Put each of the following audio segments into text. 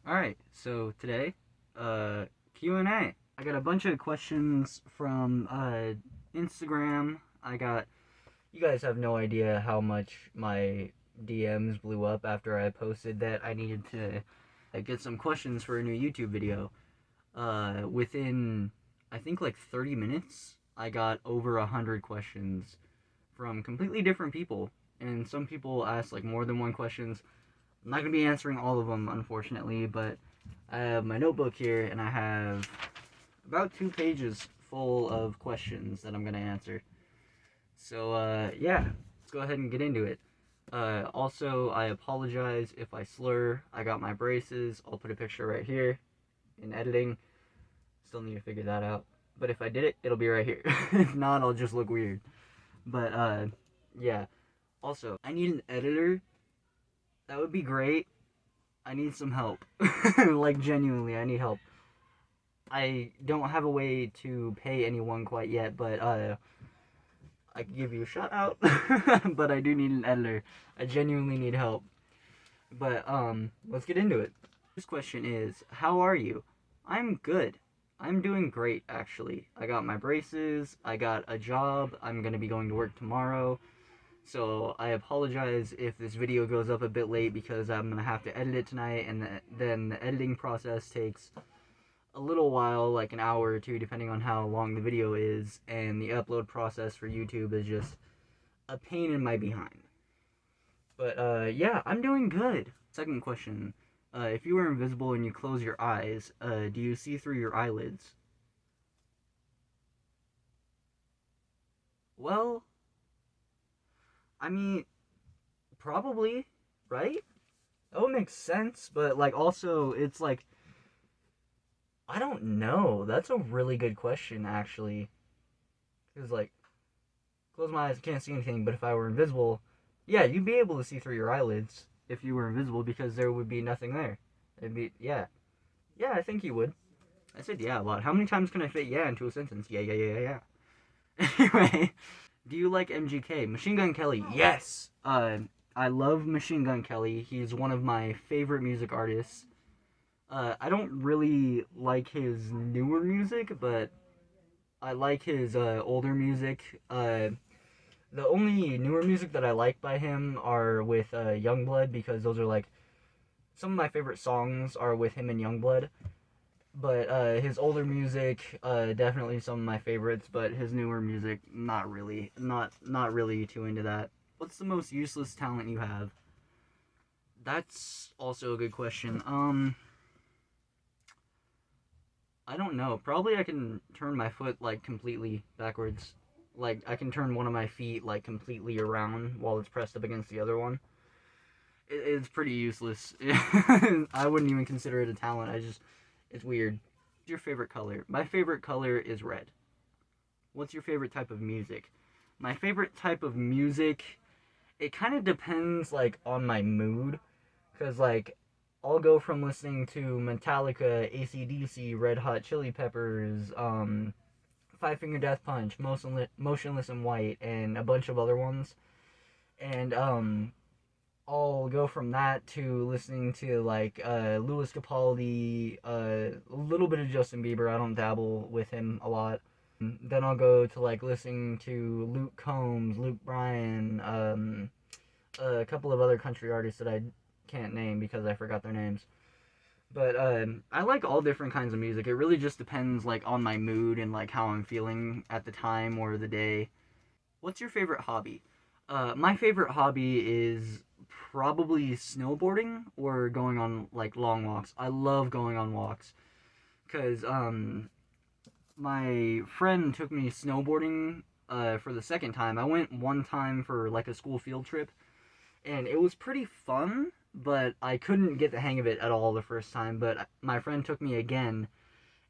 Alright, so today, Q&A. I got a bunch of questions from, Instagram. You guys have no idea how much my DMs blew up after I posted that I needed to get some questions for a new YouTube video. Within, I think like 30 minutes, I got over 100 questions from completely different people. And some people asked like more than one questions. I'm not going to be answering all of them, unfortunately, but I have my notebook here and I have about 2 pages full of questions that I'm going to answer. So, yeah, let's go ahead and get into it. Also, I apologize if I slur. I got my braces. I'll put a picture right here in editing. Still need to figure that out. But if I did it, it'll be right here. If not, I'll just look weird. But, yeah. Also, I need an editor. That would be great. I need some help. Like, genuinely, I need help. I don't have a way to pay anyone quite yet, but I can give you a shout out. But I do need an editor. I genuinely need help. But let's get into it. This question is, how are you? I'm good. I'm doing great, actually. I got my braces. I got a job. I'm gonna be going to work tomorrow. So I apologize if this video goes up a bit late because I'm gonna have to edit it tonight, and then the editing process takes a little while, like an hour or two, depending on how long the video is, and the upload process for YouTube is just a pain in my behind. But yeah, I'm doing good. Second question: if you were invisible and you close your eyes, do you see through your eyelids? Well, I mean, probably, right? That would make sense, but like also, it's like I don't know. That's a really good question, actually. Because like close my eyes, can't see anything, but if I were invisible, yeah, you'd be able to see through your eyelids if you were invisible because there would be nothing there. It'd be, yeah. Yeah, I think you would. I said yeah a lot. How many times can I fit yeah into a sentence? Yeah, yeah, yeah, yeah, yeah. Anyway, do you like MGK? Machine Gun Kelly, yes! I love Machine Gun Kelly. He's one of my favorite music artists. I don't really like his newer music, but I like his older music. The only newer music that I like by him are with Youngblood because those are like some of my favorite songs are with him and Youngblood. But his older music, definitely some of my favorites. But his newer music, not really, not really too into that. What's the most useless talent you have? That's also a good question. I don't know. Probably I can turn my foot like completely backwards. Like I can turn one of my feet like completely around while it's pressed up against the other one. It's pretty useless. I wouldn't even consider it a talent. It's weird. What's your favorite color? My favorite color is red. What's your favorite type of music? My favorite type of music, it kind of depends like on my mood, cause like I'll go from listening to Metallica, AC/DC, Red Hot Chili Peppers, Five Finger Death Punch, Motionless in White, and a bunch of other ones, and I'll go from that to listening to like Louis Capaldi, a little bit of Justin Bieber. I don't dabble with him a lot. Then I'll go to like listening to Luke Combs, Luke Bryan, a couple of other country artists that I can't name because I forgot their names. But I like all different kinds of music. It really just depends like on my mood and like how I'm feeling at the time or the day. What's your favorite hobby? My favorite hobby is probably snowboarding or going on like long walks. I love going on walks because my friend took me snowboarding for the second time. I went one time for like a school field trip, and it was pretty fun. But I couldn't get the hang of it at all the first time. But my friend took me again,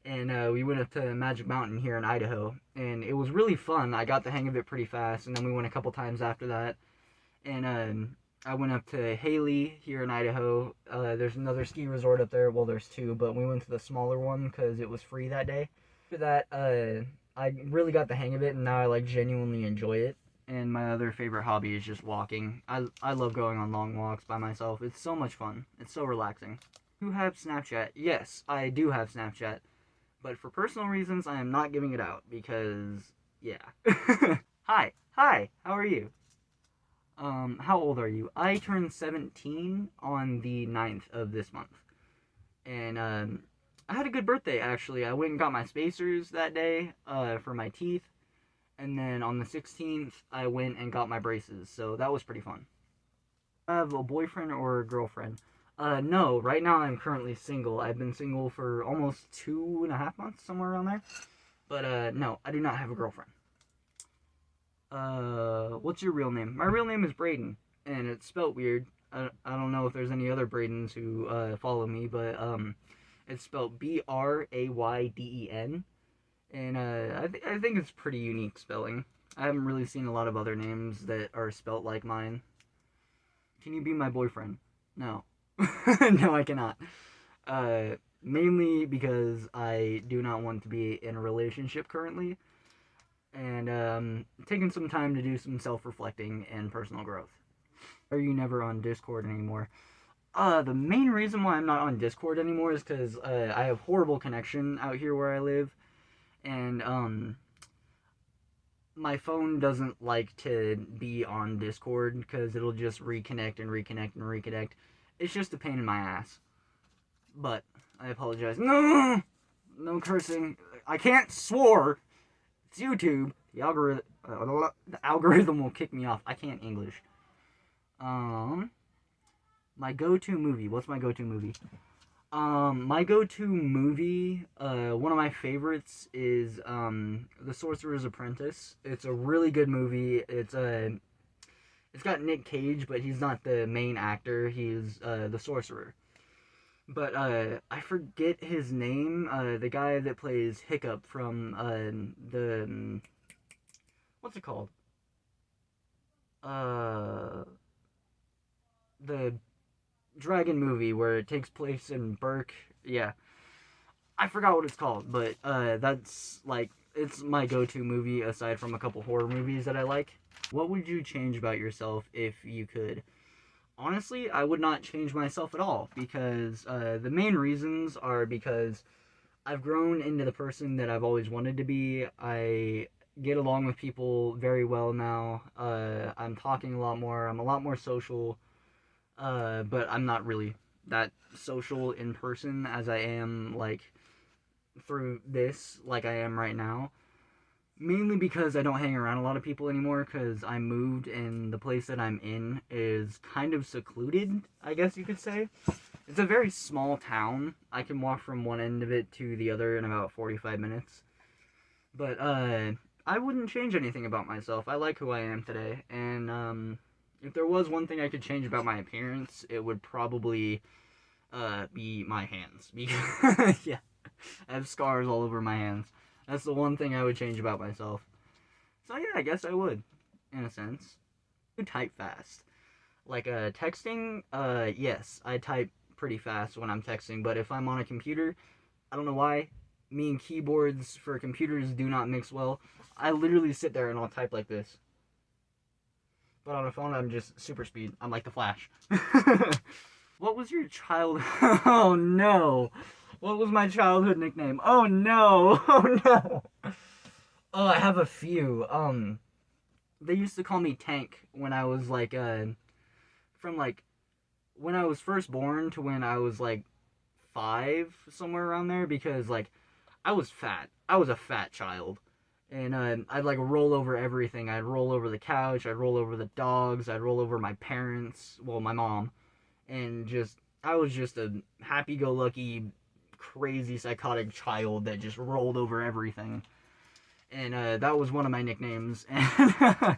and we went up to Magic Mountain here in Idaho, and it was really fun. I got the hang of it pretty fast, and then we went a couple times after that, and I went up to Haley here in Idaho. There's another ski resort up there. Well, there's two, but we went to the smaller one because it was free that day. After that, I really got the hang of it, and now I like genuinely enjoy it. And my other favorite hobby is just walking. I love going on long walks by myself. It's so much fun. It's so relaxing. Do you have Snapchat? Yes, I do have Snapchat. But for personal reasons, I am not giving it out because, yeah. Hi, how are you? How old are you? I turned 17 on the 9th of this month. And, I had a good birthday, actually. I went and got my spacers that day, for my teeth. And then on the 16th, I went and got my braces. So that was pretty fun. I have a boyfriend or a girlfriend. No, right now I'm currently single. I've been single for almost 2.5 months, somewhere around there. But, no, I do not have a girlfriend. What's your real name? My real name is Braden, and it's spelt weird. I don't know if there's any other Bradens who follow me, but it's spelled Brayden, and I think it's pretty unique spelling. I haven't really seen a lot of other names that are spelt like mine. Can you be my boyfriend? No, no, I cannot. Mainly because I do not want to be in a relationship currently, and taking some time to do some self-reflecting and personal growth. Are you never on Discord anymore? The main reason why I'm not on Discord anymore is because I have horrible connection out here where I live, and my phone doesn't like to be on Discord because it'll just reconnect and reconnect and reconnect. It's just a pain in my ass. But I apologize. No, no cursing. I can't swore. It's YouTube. The algorithm will kick me off. I can't English. My go-to movie. What's my go-to movie? My go-to movie, one of my favorites is The Sorcerer's Apprentice. It's a really good movie. It's got Nick Cage, but he's not the main actor. He's the sorcerer. But I forget his name. The guy that plays Hiccup from the what's it called? The dragon movie where it takes place in Burke. Yeah, I forgot what it's called, but that's like it's my go-to movie aside from a couple horror movies that I like. What would you change about yourself if you could? Honestly, I would not change myself at all because the main reasons are because I've grown into the person that I've always wanted to be. I get along with people very well now. I'm talking a lot more. I'm a lot more social. But I'm not really that social in person as I am like through this, like I am right now. Mainly because I don't hang around a lot of people anymore because I moved and the place that I'm in is kind of secluded, I guess you could say. It's a very small town. I can walk from one end of it to the other in about 45 minutes. But I wouldn't change anything about myself. I like who I am today, and if there was one thing I could change about my appearance, it would probably be my hands. Because, yeah, I have scars all over my hands. That's the one thing I would change about myself. So, yeah, I guess I would, in a sense. I type fast. Like, texting, yes, I type pretty fast when I'm texting, but if I'm on a computer, I don't know why, me and keyboards for computers do not mix well. I literally sit there and I'll type like this. But on a phone, I'm just super speed. I'm like the Flash. What was your child? Oh no! What was my childhood nickname? Oh no! Oh no! Oh, I have a few. They used to call me Tank when I was like, from like when I was first born to when I was like 5, somewhere around there, because like I was fat. I was a fat child. And I'd like roll over everything. I'd roll over the couch. I'd roll over the dogs. I'd roll over my parents. Well, my mom. And just, I was just a happy-go-lucky, crazy, psychotic child that just rolled over everything. And that was one of my nicknames. And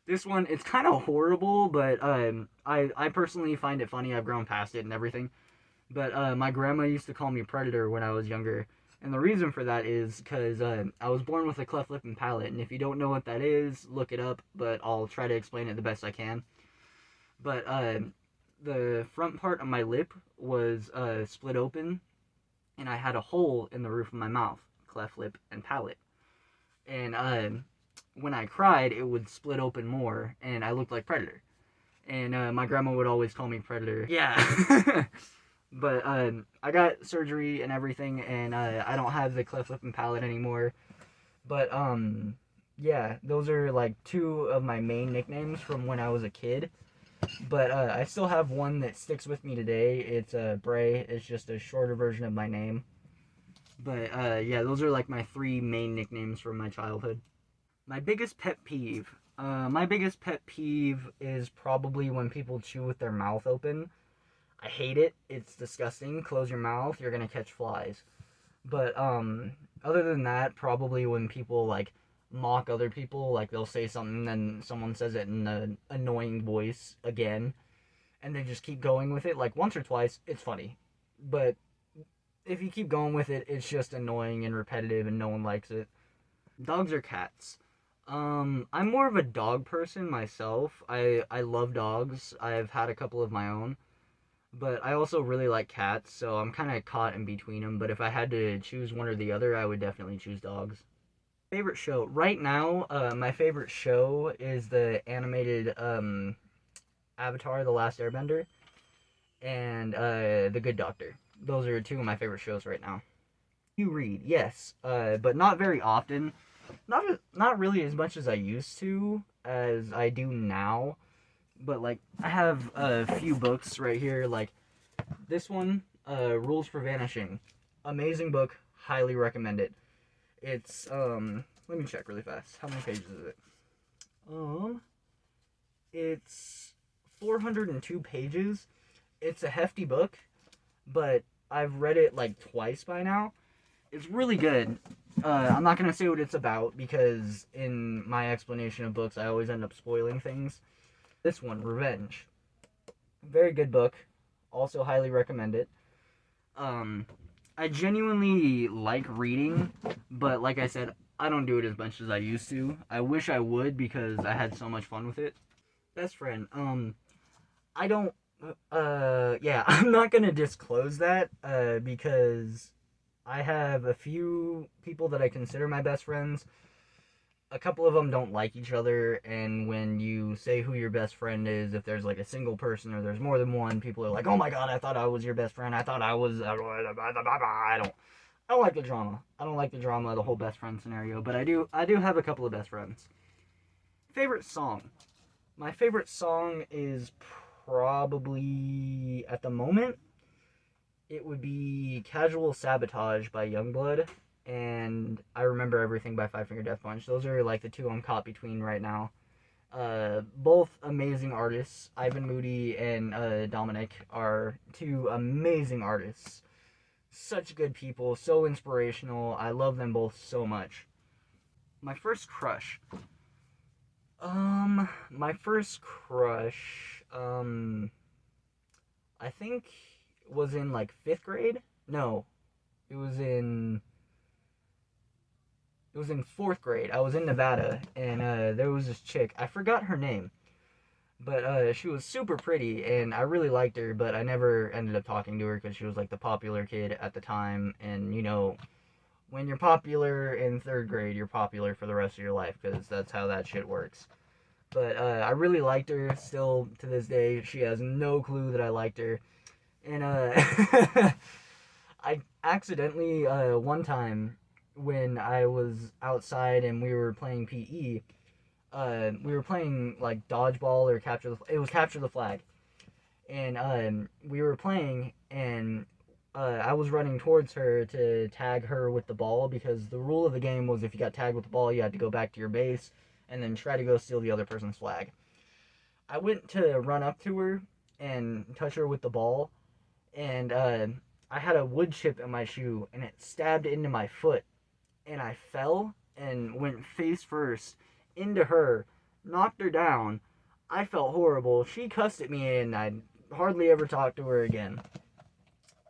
this one, it's kind of horrible, but I personally find it funny. I've grown past it and everything. But my grandma used to call me Predator when I was younger. And the reason for that is because I was born with a cleft lip and palate. And if you don't know what that is, look it up. But I'll try to explain it the best I can. But the front part of my lip was split open. And I had a hole in the roof of my mouth. Cleft lip and palate. And when I cried, it would split open more. And I looked like Predator. And my grandma would always call me Predator. Yeah. But I got surgery and everything, and I don't have the cleft lip and palate anymore. But yeah, those are like two of my main nicknames from when I was a kid. But I still have one that sticks with me today. It's Bray. It's just a shorter version of my name. But yeah, those are like my three main nicknames from my childhood. My biggest pet peeve. My biggest pet peeve is probably when people chew with their mouth open. I hate it. It's disgusting. Close your mouth. You're gonna catch flies. But other than that, probably when people like mock other people, like they'll say something, then someone says it in an annoying voice again, and they just keep going with it. Like once or twice, it's funny, but if you keep going with it, it's just annoying and repetitive, and no one likes it. Dogs or cats? I'm more of a dog person myself. I love dogs. I've had a couple of my own. But I also really like cats, so I'm kind of caught in between them. But if I had to choose one or the other, I would definitely choose dogs. Favorite show? Right now, my favorite show is the animated Avatar: The Last Airbender and The Good Doctor. Those are two of my favorite shows right now. You read, yes, but not very often. Not really as much as I used to as I do now. But like I have a few books right here, like this one, Rules for Vanishing. Amazing book, highly recommend it. It's let me check really fast. How many pages is it? Um it's 402 pages. It's a hefty book, but I've read it like twice by now. It's really good. I'm not gonna say what it's about because in my explanation of books, I always end up spoiling things. This one, Revenge. Very good book. Also highly recommend it. Um, I genuinely like reading, but like I said, I don't do it as much as I used to. I wish I would because I had so much fun with it. Best friend. I don't. Yeah, I'm not gonna disclose that. Because I have a few people that I consider my best friends. A couple of them don't like each other, and when you say who your best friend is, if there's like a single person or there's more than one, people are like, "Oh my god, I thought I was your best friend. I thought I was." I don't like the drama. I don't like the drama of the whole best friend scenario, but I do have a couple of best friends. Favorite song. My favorite song is probably at the moment it would be Casual Sabotage by Youngblood and I Remember Everything by Five Finger Death Punch. Those are like the two I'm caught between right now. Both amazing artists. Ivan Moody and Dominic are two amazing artists. Such good people, so inspirational. I love them both so much. My first crush. My first crush, I think was in like fifth grade. No, it was in fourth grade. I was in Nevada, and there was this chick. I forgot her name, but she was super pretty, and I really liked her. But I never ended up talking to her because she was like the popular kid at the time, and you know, when you're popular in third grade, you're popular for the rest of your life because that's how that shit works. But I really liked her. Still to this day, she has no clue that I liked her, and I accidentally one time when I was outside and we were playing PE, we were playing like dodgeball or capture the. It was capture the flag, and we were playing, and I was running towards her to tag her with the ball because the rule of the game was if you got tagged with the ball, you had to go back to your base and then try to go steal the other person's flag. I went to run up to her and touch her with the ball, and I had a wood chip in my shoe, and it stabbed into my foot, and I fell and went face first into her, knocked her down. I felt horrible. She cussed at me, and I hardly ever talked to her again.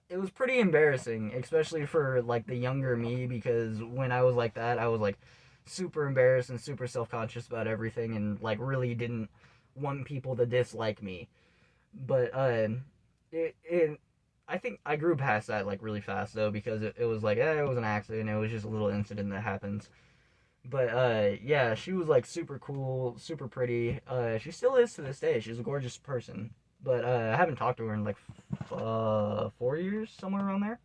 It was pretty embarrassing, especially for like the younger me, because when I was like that, I was like super embarrassed and super self-conscious about everything, and like really didn't want people to dislike me. But it I think I grew past that like really fast though because it was like it was an accident. It was just a little incident that happens. But yeah, she was like super cool, super pretty. She still is to this day. She's a gorgeous person. But I haven't talked to her in like 4 years, somewhere around there.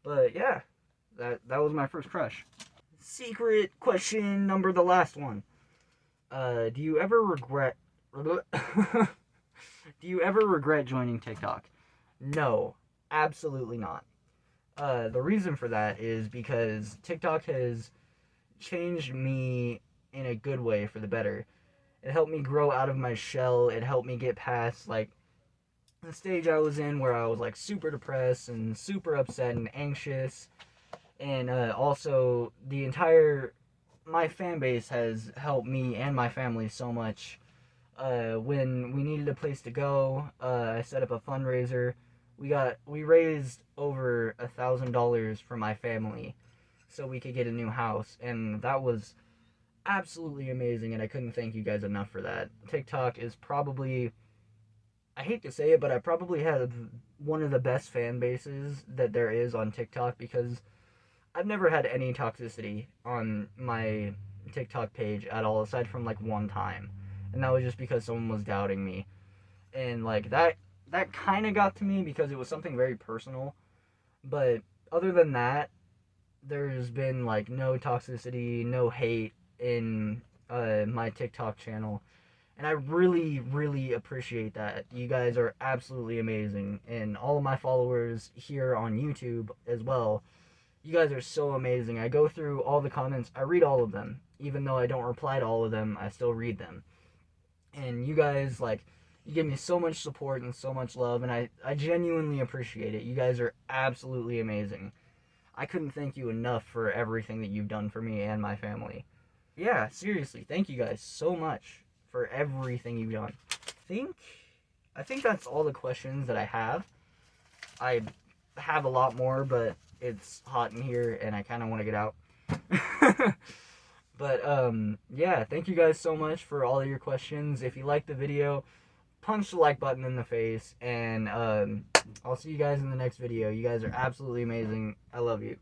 But yeah, that was my first crush. Secret question number, the last one. Do you ever regret do you ever regret joining TikTok? No, absolutely not. The reason for that is because TikTok has changed me in a good way for the better. It helped me grow out of my shell. It helped me get past like the stage I was in where I was like super depressed and super upset and anxious. And also my fan base has helped me and my family so much. When we needed a place to go, I set up a fundraiser. We raised over $1,000 for my family so we could get a new house, and that was absolutely amazing, and I couldn't thank you guys enough for that. TikTok is probably, I hate to say it, but I probably have one of the best fan bases that there is on TikTok, because I've never had any toxicity on my TikTok page at all, aside from like one time, and that was just because someone was doubting me, and like that kind of got to me because it was something very personal. But other than that, there's been like no toxicity, no hate in my TikTok channel, and I really, really appreciate that. You guys are absolutely amazing, and all of my followers here on YouTube as well. You guys are so amazing. I go through all the comments. I read all of them. Even though I don't reply to all of them, I still read them. And you guys, like, you give me so much support and so much love, and I genuinely appreciate it. You guys are absolutely amazing. I couldn't thank you enough for everything that you've done for me and my family. Yeah, seriously, thank you guys so much for everything you've done. I think that's all the questions that I have. I have a lot more, but it's hot in here and I kind of want to get out. But yeah, thank you guys so much for all of your questions. If you liked the video, punch the like button in the face, and I'll see you guys in the next video. You guys are absolutely amazing. I love you.